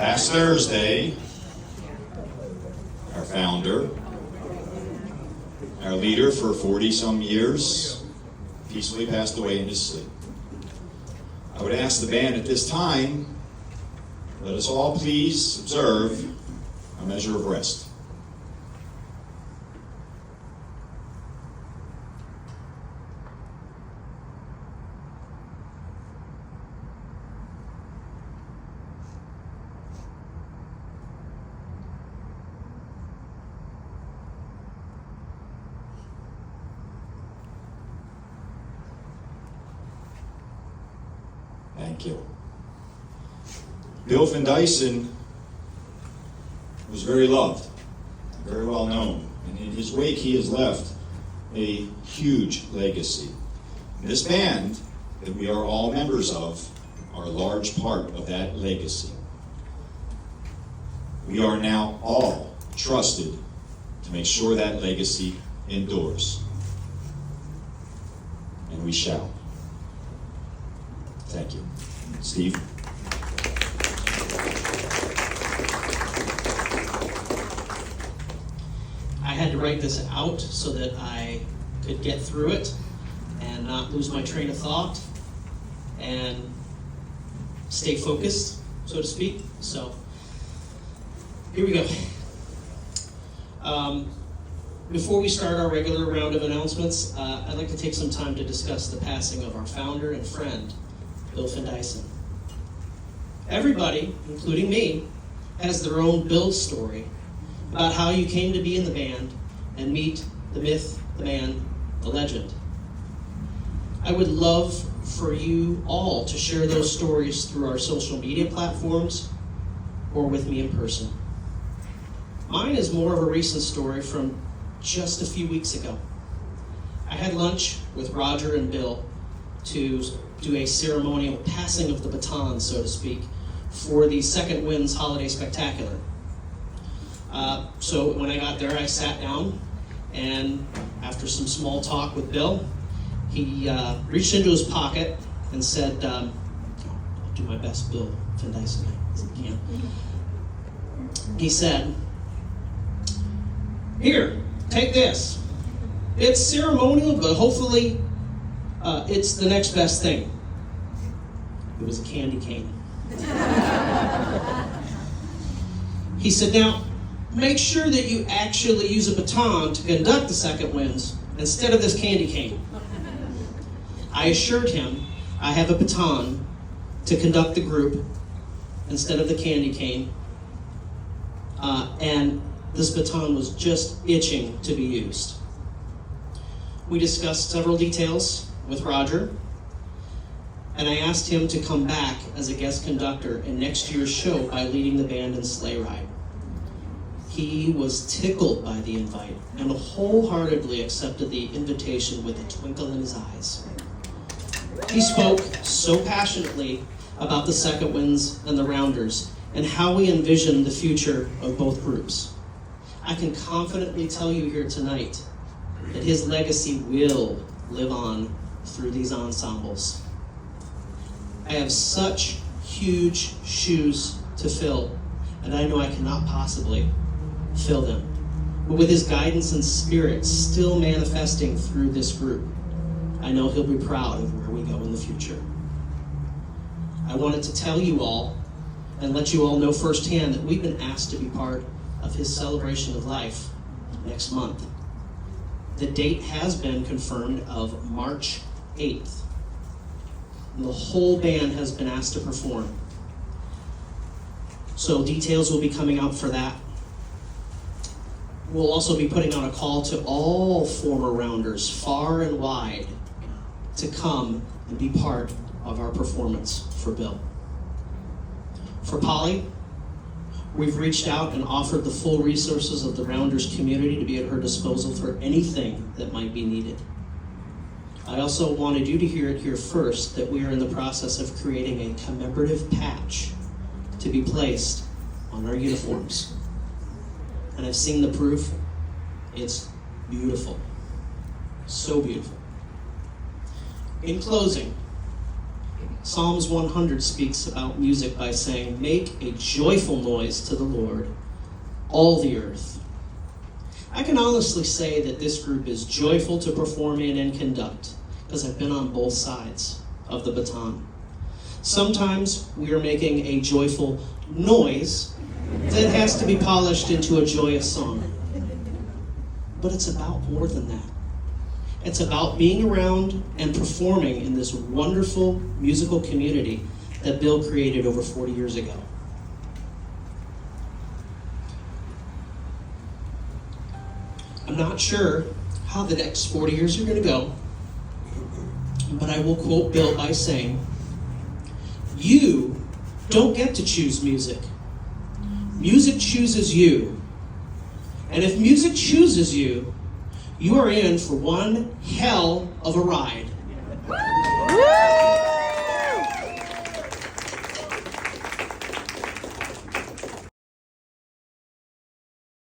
Last Thursday, our founder, our leader for 40-some years, peacefully passed away in his sleep. I would ask the band at this time, let us all please observe a measure of rest. Thank you. Bill Findeison was very loved, very well known, and in his wake he has left a huge legacy. This band that we are all members of are a large part of that legacy. We are now all trusted to make sure that legacy endures, and we shall. Thank you. Steve? I had to write this out so that I could get through it and not lose my train of thought and stay focused, so to speak. So, here we go. Before we start our regular round of announcements, I'd like to take some time to discuss the passing of our founder and friend, Bill Findeison. Everybody, including me, has their own build story about how you came to be in the band and meet the myth, the man, the legend. I would love for you all to share those stories through our social media platforms or with me in person. Mine is more of a recent story from just a few weeks ago. I had lunch with Roger and Bill to do a ceremonial passing of the baton, so to speak, for the Second Wind's Holiday Spectacular. So when I got there, I sat down, and after some small talk with Bill, he reached into his pocket and said, I'll do my best, Bill Findeison, as I can. He said, "Here, take this. It's ceremonial, but hopefully it's the next best thing." It was a candy cane. He said, "Now, make sure that you actually use a baton to conduct the Second Winds instead of this candy cane." I assured him I have a baton to conduct the group instead of the candy cane, and this baton was just itching to be used. We discussed several details with Roger, and I asked him to come back as a guest conductor in next year's show by leading the band in Sleigh Ride. He was tickled by the invite and wholeheartedly accepted the invitation with a twinkle in his eyes. He spoke so passionately about the Second Winds and the Rounders and how we envision the future of both groups. I can confidently tell you here tonight that his legacy will live on through these ensembles. I have such huge shoes to fill, and I know I cannot possibly fill them. But with his guidance and spirit still manifesting through this group, I know he'll be proud of where we go in the future. I wanted to tell you all and let you all know firsthand that we've been asked to be part of his celebration of life next month. The date has been confirmed of March 8th. And the whole band has been asked to perform. So details will be coming out for that. We'll also be putting out a call to all former Rounders, far and wide, to come and be part of our performance for Bill. For Polly, we've reached out and offered the full resources of the Rounders community to be at her disposal for anything that might be needed. I also wanted you to hear it here first that we are in the process of creating a commemorative patch to be placed on our uniforms. And I've seen the proof. It's beautiful. So beautiful. In closing, Psalms 100 speaks about music by saying, "Make a joyful noise to the Lord, all the earth." I can honestly say that this group is joyful to perform in and conduct, because I've been on both sides of the baton. Sometimes we are making a joyful noise that has to be polished into a joyous song. But it's about more than that. It's about being around and performing in this wonderful musical community that Bill created over 40 years ago. I'm not sure how the next 40 years are going to go, but I will quote Bill by saying, "You don't get to choose music. Music chooses you. And if music chooses you, you are in for one hell of a ride."